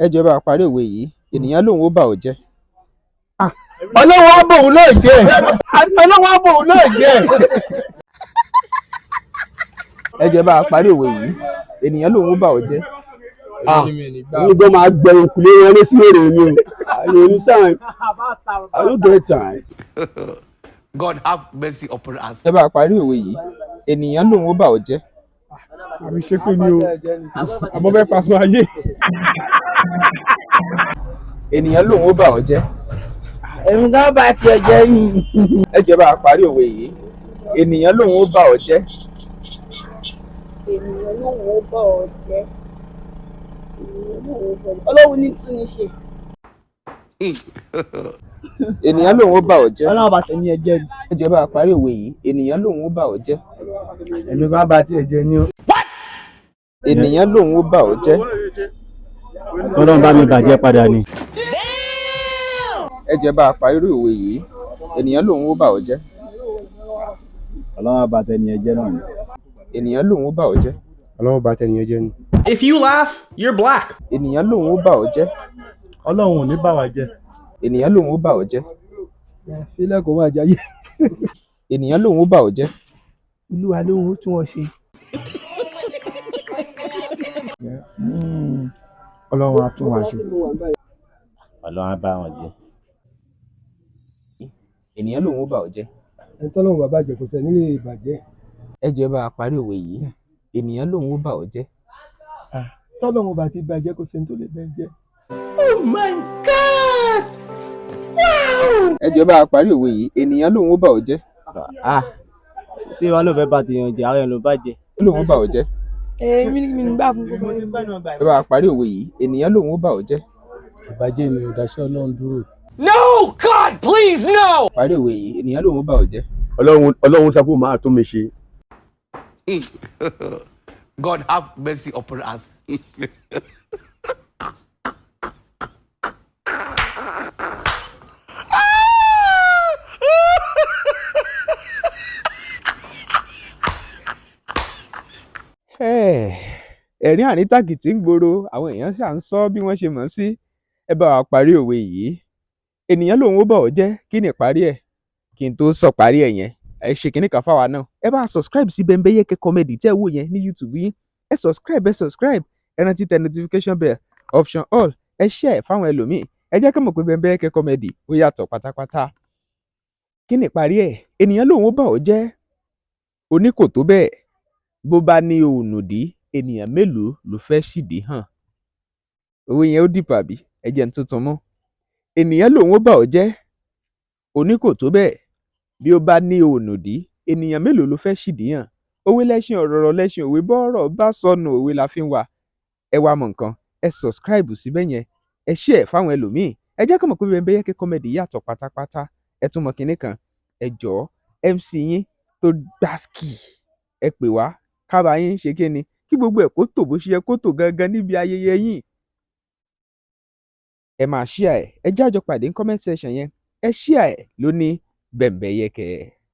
ẹ jọ̀ọ́ bá parí òwe yìí ènìyàn lòun ó bà ọ́ jẹ́. Ọlọ́run á bò òun náà jẹ́. Ọlọ́run á bò òun náà jẹ́. ẹ jọ̀ọ́ bá parí òwe yìí ènìyàn lòun ó bà ọ́ jẹ́. Ní gbọ́ máa gbẹ̀yìn kùlé wọn ní sí èrè mi o. Any time. I don't get time. God have mercy upon us. ẹ bá parí òwe yìí ènìyàn lòun ó bà ọ́ jẹ́. Àbí ṣe pé ni o. Àmọ́ bẹ́ẹ̀ paṣọ ayé. ènìyàn lòun ó bà ọ́ jẹ́. Èmi gan bá tiẹ̀ jẹ́ ni. ẹ jọ̀ọ́ bá parí òwe yìí ènìyàn lòun ó bà ọ́ jẹ́. Ènìyàn lòun ó bà ọ́ jẹ́. Ọlọ́run ní tún ní ṣe. ènìyàn lòun ó bà ọ́ jẹ́. Ọlọ́run bá tẹ̀yìn ẹ jẹ́ ni. ẹ jọ̀ọ́ bá parí òwe yìí ènìyàn lòun ó bà ọ́ jẹ́. Èmi gan bá tiẹ̀ jẹ́ ni o. ènìyàn lòun ó bà ọ́ jẹ́. Ọlọ́run bá mi bàjẹ́ padà ni. ẹ jọ̀ọ́ bá parí òwe yìí ènìyàn lòun ó bà ọ́ jẹ́. Ọlọ́run bá tẹ̀yìn ẹ jẹ́ náà ni. ènìyàn lòun ó bà ọ́ jẹ́. Ọlọ́run bá tẹ̀yìn ẹ jẹ́ ni. If you laugh, you're black. ènìyàn lòun ó bà ọ́ jẹ́. Ọlọ́run ò ní bà wá jẹ́. ènìyàn lòun ó bà ọ́ jẹ́. Sílẹ̀ kò máa jayé. ènìyàn lòun ó bà ọ́ jẹ́. Olúwa lóhun ó tún wọn ṣe. Ọlọ́run á tún wá ṣe. Ọlọ́run á bá wọn jẹ́. ènìyàn lòun ó bà ọ́ jẹ́. Ẹni tọ́lọ́run bàbá jẹ kò sẹ́ni lè bàjẹ́. ẹ jọ̀ọ́ bá parí òwe yìí ènìyàn lòun ó bà ọ́ jẹ́. Tọ́lọ́run bá ti bàjẹ́ kò sẹ́ni tó lè bẹ́ẹ̀ jẹ́. Oh my God! Wow! ẹ jọ̀ọ́ bá parí òwe yìí ènìyàn lòun ó bà ọ́ jẹ́. Tí wọ́n lò fẹ́ bá ti yàn jẹ́ àwọn èèyàn ló bá jẹ́. ó lòun ó bà ọ́ jẹ́. Èmi ni mi gbà fún gbogbo ẹ̀. ẹ bá parí òwe yìí ènìyàn lòun ó bà ọ́ jẹ́. Ìbàjẹ́ mi ò dáṣẹ́ Ọlọ́run dúró. No, God, please, no. parí òwe yìí ènìyàn lòun ó bà ọ́ jẹ́. Ọlọ́run sọ pé màá tún mi ṣe. God have mercy upon us. ẹ̀rín àríntàkìtì ń gbòòrò àwọn èèyàn ṣà ń sọ bí wọ́n ṣe mọ̀ sí. ẹ bá wa parí òwe yìí ènìyàn lòun ó bà ọ́ jẹ́ kí ni ìparí ẹ̀ kí n tó sọ parí ẹ̀ yẹn ẹ ṣe kìíní kan fáwa náà ẹ bá subscribe sí Bembeyeke comedy tẹ́ ẹ wò yẹn ní YouTube yín ẹ subscribe ẹ rántí tẹ notification bell option all ẹ share fáwọn ẹlòmíì ẹ jẹ́ kí mọ̀ pé Bembeyeke comedy ó yàtọ̀ pátápátá. kí ni ìparí ẹ̀ ènìyàn lòun ó bà ọ́ jẹ́ oní kò tó bẹ́ẹ̀ bó bá ní òònùdí ènìyàn mélòó ló fẹ́ ṣìdí hàn. òwe yẹn ó dìpọ̀ àbí ẹ jẹ́ n tuntun mọ́. ènìyàn lòun ó bà ọ́ jẹ́ oní kò tó bẹ́ẹ̀ bí ó bá ní òònùdí ènìyàn mélòó ló fẹ́ ṣìdí hàn. òwe lẹ́ṣin ọ̀rọ̀ lẹ́ṣin òwe bọ́ọ̀rọ̀ bá sọnù òwe la fi ń wà. ẹ wá mọ̀ nǹkan ẹ subscribe síbẹ̀ yẹn ẹ share fáwọn ẹlòmíì ẹ jẹ́ kó mọ̀ pé Bembeyeke comedy yàtọ̀ pátápátá ẹ tún mọ̀ kinní kan ẹ jọ̀ọ́ MC yín tó gbásíkì ẹ pè wá kábàá yín ṣe kí ni kí gbogbo ẹ̀ kó tò bó ṣe yẹ kó tò gangan níbi ayẹyẹ yín. ẹ máa share ẹ jájọ pàdé ní comment section yẹn ẹ share ẹ lóní Bembeyeke.